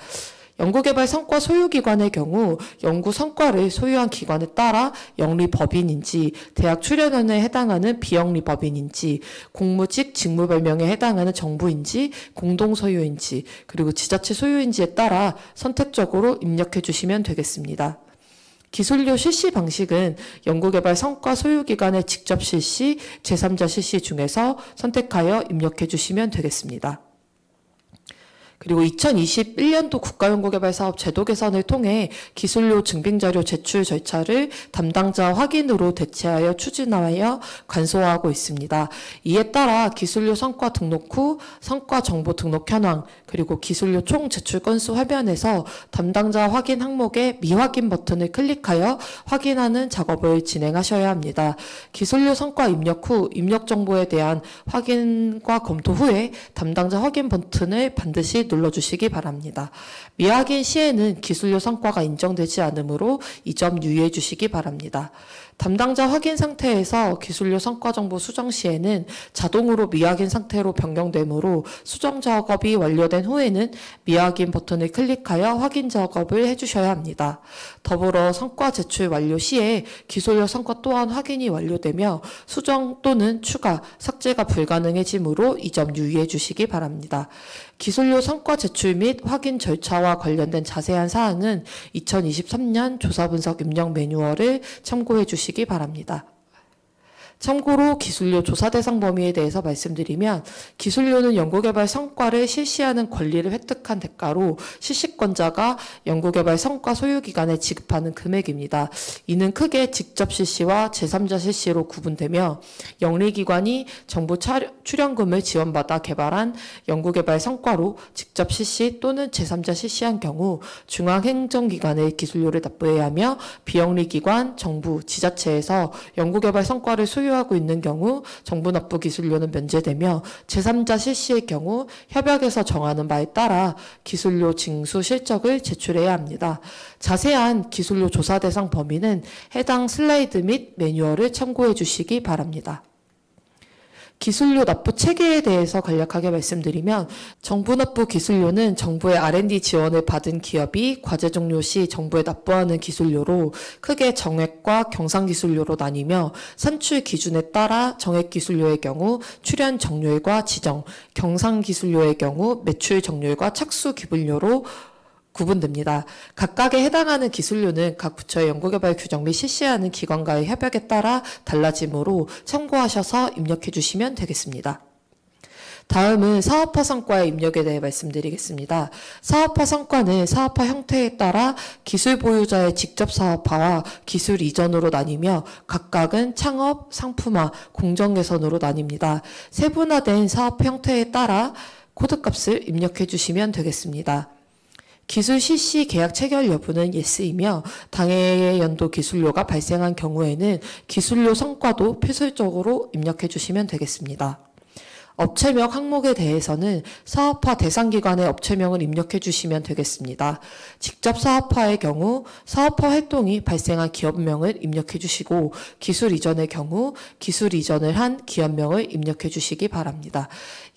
연구개발 성과 소유기관의 경우 연구 성과를 소유한 기관에 따라 영리법인인지 대학 출연원에 해당하는 비영리법인인지 공무직 직무별명에 해당하는 정부인지 공동소유인지 그리고 지자체 소유인지에 따라 선택적으로 입력해 주시면 되겠습니다. 기술료 실시 방식은 연구개발 성과 소유기관의 직접 실시, 제3자 실시 중에서 선택하여 입력해 주시면 되겠습니다. 그리고 2021년도 국가연구개발사업 제도 개선을 통해 기술료 증빙자료 제출 절차를 담당자 확인으로 대체하여 추진하여 간소화하고 있습니다. 이에 따라 기술료 성과 등록 후 성과 정보 등록 현황, 그리고 기술료 총 제출 건수 화면에서 담당자 확인 항목에 미확인 버튼을 클릭하여 확인하는 작업을 진행하셔야 합니다. 기술료 성과 입력 후 입력 정보에 대한 확인과 검토 후에 담당자 확인 버튼을 반드시 눌러주시기 바랍니다. 미확인 시에는 기술료 성과가 인정되지 않으므로 이 점 유의해 주시기 바랍니다. 담당자 확인 상태에서 기술료 성과 정보 수정 시에는 자동으로 미확인 상태로 변경되므로 수정 작업이 완료된 후에는 미확인 버튼을 클릭하여 확인 작업을 해주셔야 합니다. 더불어 성과 제출 완료 시에 기술료 성과 또한 확인이 완료되며 수정 또는 추가, 삭제가 불가능해지므로 이 점 유의해 주시기 바랍니다. 기술료 성과 제출 및 확인 절차와 관련된 자세한 사항은 2023년 조사분석 입력 매뉴얼을 참고해 주시기 바랍니다. 참고로 기술료 조사 대상 범위에 대해서 말씀드리면 기술료는 연구개발 성과를 실시하는 권리를 획득한 대가로 실시권자가 연구개발 성과 소유기관에 지급하는 금액입니다. 이는 크게 직접 실시와 제3자 실시로 구분되며 영리기관이 정부 출연금을 지원받아 개발한 연구개발 성과로 직접 실시 또는 제3자 실시한 경우 중앙행정기관에 기술료를 납부해야 하며 비영리기관, 정부, 지자체에서 연구개발 성과를 소유하고 있는 경우 정부 납부 기술료는 면제되며 제3자 실시의 경우 협약에서 정하는 바에 따라 기술료 징수 실적을 제출해야 합니다. 자세한 기술료 조사 대상 범위는 해당 슬라이드 및 매뉴얼을 참고해 주시기 바랍니다. 기술료 납부 체계에 대해서 간략하게 말씀드리면 정부 납부 기술료는 정부의 R&D 지원을 받은 기업이 과제 종료 시 정부에 납부하는 기술료로 크게 정액과 경상기술료로 나뉘며 산출 기준에 따라 정액기술료의 경우 출연 정률과 지정, 경상기술료의 경우 매출 정률과 착수 기분료로 구분됩니다. 각각에 해당하는 기술료는 각 부처의 연구개발 규정 및 실시하는 기관과의 협약에 따라 달라지므로 참고하셔서 입력해 주시면 되겠습니다. 다음은 사업화 성과의 입력에 대해 말씀드리겠습니다. 사업화 성과는 사업화 형태에 따라 기술 보유자의 직접 사업화와 기술 이전으로 나뉘며 각각은 창업, 상품화, 공정 개선으로 나뉩니다. 세분화된 사업 형태에 따라 코드값을 입력해 주시면 되겠습니다. 기술 실시 계약 체결 여부는 예스이며 당해 연도 기술료가 발생한 경우에는 기술료 성과도 필수적으로 입력해 주시면 되겠습니다. 업체명 항목에 대해서는 사업화 대상기관의 업체명을 입력해 주시면 되겠습니다. 직접 사업화의 경우 사업화 활동이 발생한 기업명을 입력해 주시고 기술 이전의 경우 기술 이전을 한 기업명을 입력해 주시기 바랍니다.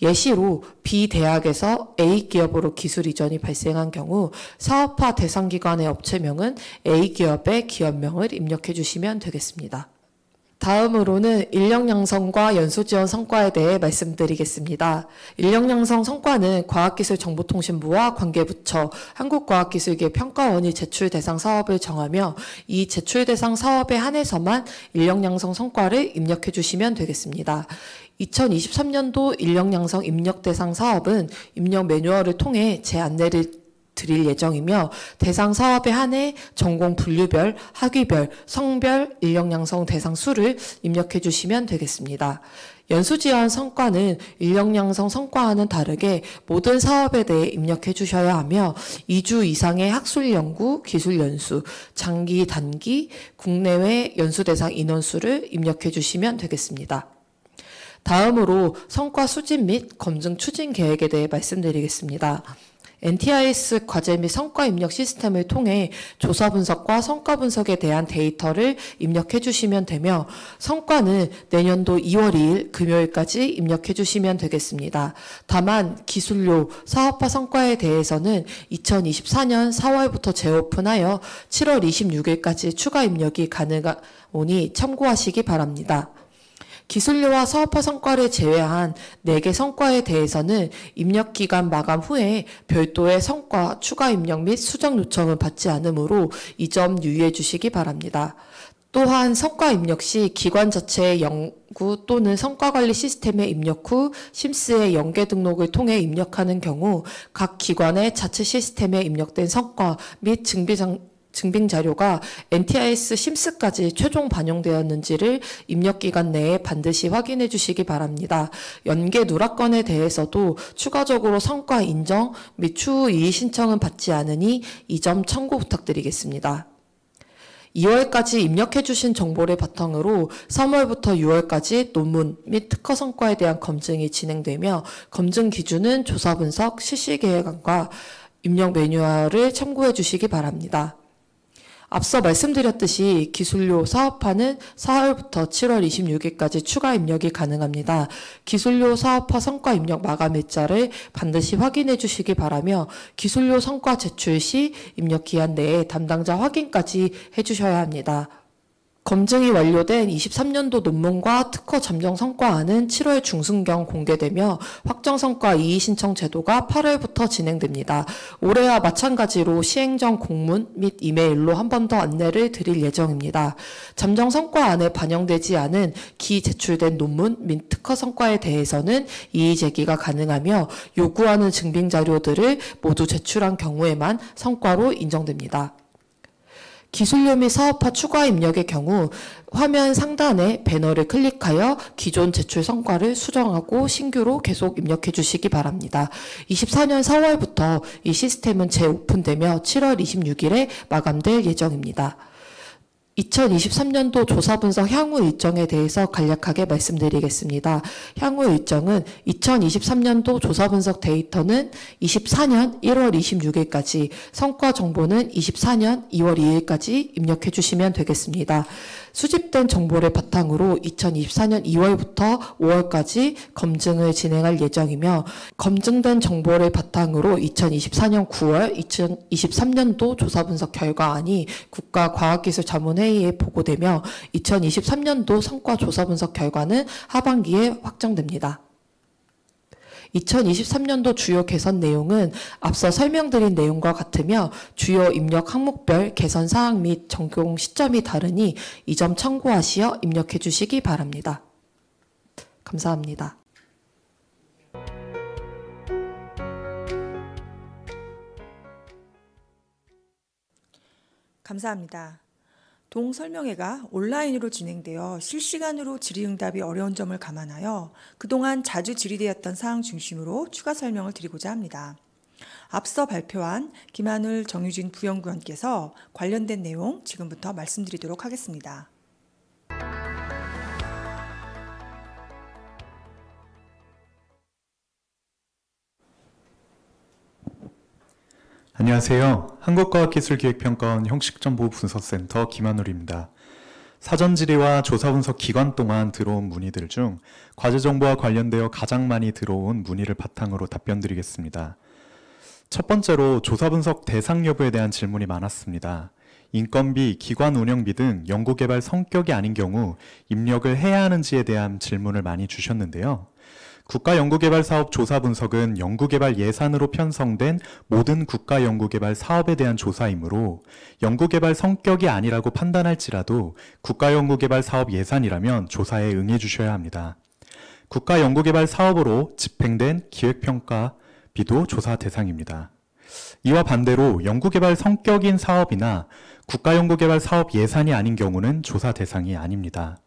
예시로 B대학에서 A기업으로 기술 이전이 발생한 경우 사업화 대상기관의 업체명은 A기업의 기업명을 입력해 주시면 되겠습니다. 다음으로는 인력 양성과 연수 지원 성과에 대해 말씀드리겠습니다. 인력 양성 성과는 과학기술정보통신부와 관계부처, 한국과학기술기획평가원이 제출 대상 사업을 정하며 이 제출 대상 사업에 한해서만 인력 양성 성과를 입력해 주시면 되겠습니다. 2023년도 인력 양성 입력 대상 사업은 입력 매뉴얼을 통해 제 안내를 드릴 예정이며 대상 사업에 한해 전공 분류별, 학위별, 성별, 인력 양성 대상 수를 입력해 주시면 되겠습니다. 연수 지원 성과는 인력 양성 성과와는 다르게 모든 사업에 대해 입력해 주셔야 하며 2주 이상의 학술 연구, 기술 연수, 장기, 단기, 국내외 연수 대상 인원수를 입력해 주시면 되겠습니다. 다음으로 성과 수집 및 검증 추진 계획에 대해 말씀드리겠습니다. NTIS 과제 및 성과 입력 시스템을 통해 조사 분석과 성과 분석에 대한 데이터를 입력해 주시면 되며 성과는 내년도 2월 2일 금요일까지 입력해 주시면 되겠습니다. 다만 기술료, 사업화 성과에 대해서는 2024년 4월부터 재오픈하여 7월 26일까지 추가 입력이 가능하오니 참고하시기 바랍니다. 기술료와 사업화 성과를 제외한 4개 성과에 대해서는 입력기간 마감 후에 별도의 성과 추가 입력 및 수정 요청은 받지 않으므로 이 점 유의해 주시기 바랍니다. 또한 성과 입력 시 기관 자체의 연구 또는 성과관리 시스템에 입력 후 심스의 연계 등록을 통해 입력하는 경우 각 기관의 자체 시스템에 입력된 성과 및 증빙 자료가 NTIS 심스까지 최종 반영되었는지를 입력 기간 내에 반드시 확인해 주시기 바랍니다. 연계 누락건에 대해서도 추가적으로 성과 인정 및 추후 이의 신청은 받지 않으니 이 점 참고 부탁드리겠습니다. 2월까지 입력해 주신 정보를 바탕으로 3월부터 6월까지 논문 및 특허 성과에 대한 검증이 진행되며 검증 기준은 조사 분석, 실시 계획안과 입력 매뉴얼을 참고해 주시기 바랍니다. 앞서 말씀드렸듯이 기술료 사업화는 4월부터 7월 26일까지 추가 입력이 가능합니다. 기술료 사업화 성과 입력 마감 일자를 반드시 확인해 주시기 바라며 기술료 성과 제출 시 입력 기한 내에 담당자 확인까지 해주셔야 합니다. 검증이 완료된 23년도 논문과 특허 잠정 성과안은 7월 중순경 공개되며 확정 성과 이의 신청 제도가 8월부터 진행됩니다. 올해와 마찬가지로 시행 전 공문 및 이메일로 한 번 더 안내를 드릴 예정입니다. 잠정 성과안에 반영되지 않은 기제출된 논문 및 특허 성과에 대해서는 이의 제기가 가능하며 요구하는 증빙 자료들을 모두 제출한 경우에만 성과로 인정됩니다. 기술료 및 사업화 추가 입력의 경우 화면 상단에 배너를 클릭하여 기존 제출 성과를 수정하고 신규로 계속 입력해 주시기 바랍니다. 24년 4월부터 이 시스템은 재오픈되며 7월 26일에 마감될 예정입니다. 2023년도 조사 분석 향후 일정에 대해서 간략하게 말씀드리겠습니다. 향후 일정은 2023년도 조사 분석 데이터는 24년 1월 26일까지, 성과 정보는 24년 2월 2일까지 입력해 주시면 되겠습니다. 수집된 정보를 바탕으로 2024년 2월부터 5월까지 검증을 진행할 예정이며 검증된 정보를 바탕으로 2024년 9월 2023년도 조사 분석 결과안이 국가과학기술자문회의에 보고되며 2023년도 성과 조사 분석 결과는 하반기에 확정됩니다. 2023년도 주요 개선 내용은 앞서 설명드린 내용과 같으며 주요 입력 항목별 개선 사항 및 적용 시점이 다르니 이 점 참고하시어 입력해 주시기 바랍니다. 감사합니다. 감사합니다. 동설명회가 온라인으로 진행되어 실시간으로 질의응답이 어려운 점을 감안하여 그동안 자주 질의되었던 사항 중심으로 추가 설명을 드리고자 합니다. 앞서 발표한 김한울 정유진 부연구원께서 관련된 내용 지금부터 말씀드리도록 하겠습니다. 안녕하세요. 한국과학기술기획평가원 형식정보분석센터 김한울입니다. 사전질의와 조사분석 기간 동안 들어온 문의들 중 과제정보와 관련되어 가장 많이 들어온 문의를 바탕으로 답변드리겠습니다. 첫 번째로 조사분석 대상 여부에 대한 질문이 많았습니다. 인건비, 기관 운영비 등 연구개발 성격이 아닌 경우 입력을 해야 하는지에 대한 질문을 많이 주셨는데요. 국가연구개발사업 조사분석은 연구개발 예산으로 편성된 모든 국가연구개발 사업에 대한 조사이므로 연구개발 성격이 아니라고 판단할지라도 국가연구개발 사업 예산이라면 조사에 응해 주셔야 합니다. 국가연구개발 사업으로 집행된 기획평가비도 조사 대상입니다. 이와 반대로 연구개발 성격인 사업이나 국가연구개발 사업 예산이 아닌 경우는 조사 대상이 아닙니다.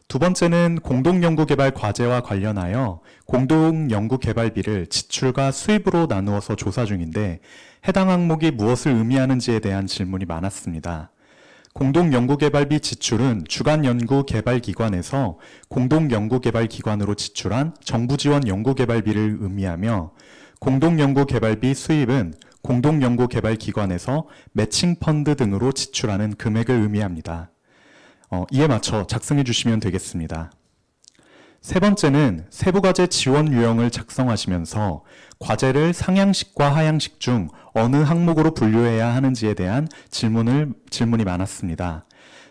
두 번째는 공동연구개발 과제와 관련하여 공동연구개발비를 지출과 수입으로 나누어서 조사 중인데 해당 항목이 무엇을 의미하는지에 대한 질문이 많았습니다. 공동연구개발비 지출은 주간연구개발기관에서 공동연구개발기관으로 지출한 정부지원 연구개발비를 의미하며 공동연구개발비 수입은 공동연구개발기관에서 매칭펀드 등으로 지출하는 금액을 의미합니다. 이에 맞춰 작성해 주시면 되겠습니다. 세 번째는 세부과제 지원 유형을 작성하시면서 과제를 상향식과 하향식 중 어느 항목으로 분류해야 하는지에 대한 질문이 많았습니다.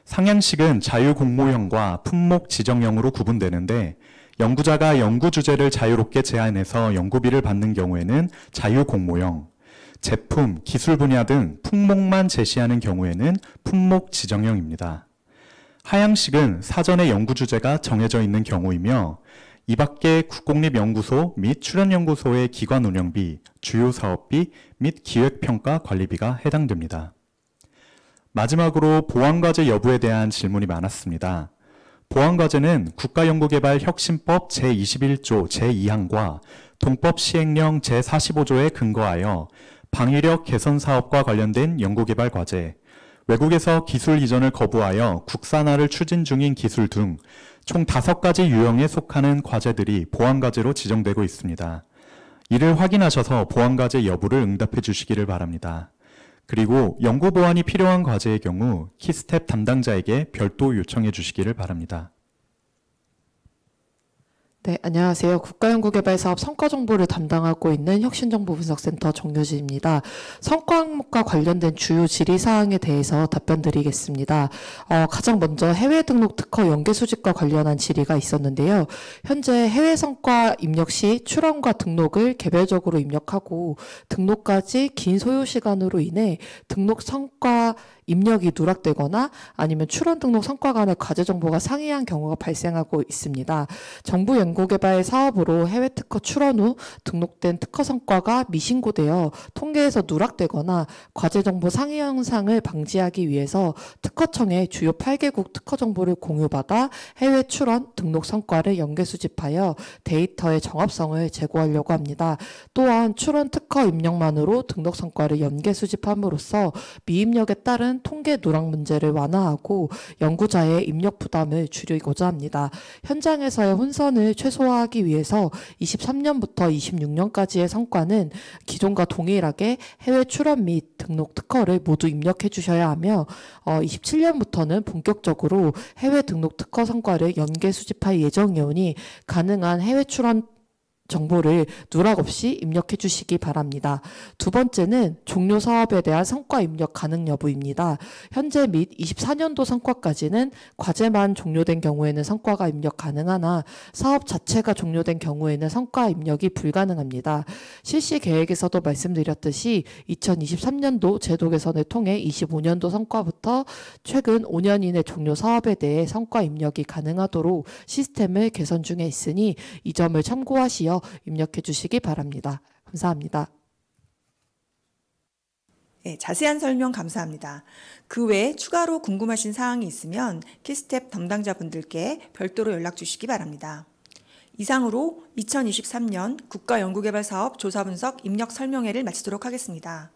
상향식은 자유공모형과 품목 지정형으로 구분되는데 연구자가 연구 주제를 자유롭게 제안해서 연구비를 받는 경우에는 자유공모형, 제품, 기술 분야 등 품목만 제시하는 경우에는 품목 지정형입니다. 하향식은 사전에 연구 주제가 정해져 있는 경우이며 이 밖에 국공립연구소 및 출연연구소의 기관 운영비, 주요 사업비 및 기획평가 관리비가 해당됩니다. 마지막으로 보완과제 여부에 대한 질문이 많았습니다. 보완과제는 국가연구개발혁신법 제21조 제2항과 동법 시행령 제45조에 근거하여 방위력 개선 사업과 관련된 연구개발 과제, 외국에서 기술 이전을 거부하여 국산화를 추진 중인 기술 등 총 5가지 유형에 속하는 과제들이 보완과제로 지정되고 있습니다. 이를 확인하셔서 보완과제 여부를 응답해 주시기를 바랍니다. 그리고 연구 보완이 필요한 과제의 경우 키스텝 담당자에게 별도 요청해 주시기를 바랍니다. 네, 안녕하세요. 국가연구개발사업 성과정보를 담당하고 있는 혁신정보분석센터 정유진입니다. 성과 항목과 관련된 주요 질의사항에 대해서 답변드리겠습니다. 가장 먼저 해외 등록 특허 연계 수집과 관련한 질의가 있었는데요. 현재 해외 성과 입력 시 출원과 등록을 개별적으로 입력하고 등록까지 긴 소요 시간으로 인해 등록 성과 입력이 누락되거나 아니면 출원 등록 성과 간의 과제 정보가 상이한 경우가 발생하고 있습니다. 정부 연구개발 사업으로 해외 특허 출원 후 등록된 특허 성과가 미신고되어 통계에서 누락되거나 과제 정보 상이 현상을 방지하기 위해서 특허청에 주요 8개국 특허 정보를 공유받아 해외 출원 등록 성과를 연계 수집하여 데이터의 정합성을 제고하려고 합니다. 또한 출원 특허 입력만으로 등록 성과를 연계 수집함으로써 미입력에 따른 통계 누락 문제를 완화하고 연구자의 입력 부담을 줄이고자 합니다. 현장에서의 혼선을 최소화하기 위해서 23년부터 26년까지의 성과는 기존과 동일하게 해외 출원 및 등록 특허를 모두 입력해 주셔야 하며 27년부터는 본격적으로 해외 등록 특허 성과를 연계 수집할 예정이오니 가능한 해외 출원 정보를 누락 없이 입력해 주시기 바랍니다. 두 번째는 종료 사업에 대한 성과 입력 가능 여부입니다. 현재 및 24년도 성과까지는 과제만 종료된 경우에는 성과가 입력 가능하나 사업 자체가 종료된 경우에는 성과 입력이 불가능합니다. 실시 계획에서도 말씀드렸듯이 2023년도 제도 개선을 통해 25년도 성과부터 최근 5년 이내 종료 사업에 대해 성과 입력이 가능하도록 시스템을 개선 중에 있으니 이 점을 참고하시어 입력해 주시기 바랍니다. 감사합니다. 네, 자세한 설명 감사합니다. 그 외에 추가로 궁금하신 사항이 있으면 키스텝 담당자분들께 별도로 연락 주시기 바랍니다. 이상으로 2023년 국가연구개발사업 조사분석 입력 설명회를 마치도록 하겠습니다.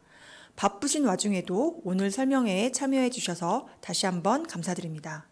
바쁘신 와중에도 오늘 설명회에 참여해 주셔서 다시 한번 감사드립니다.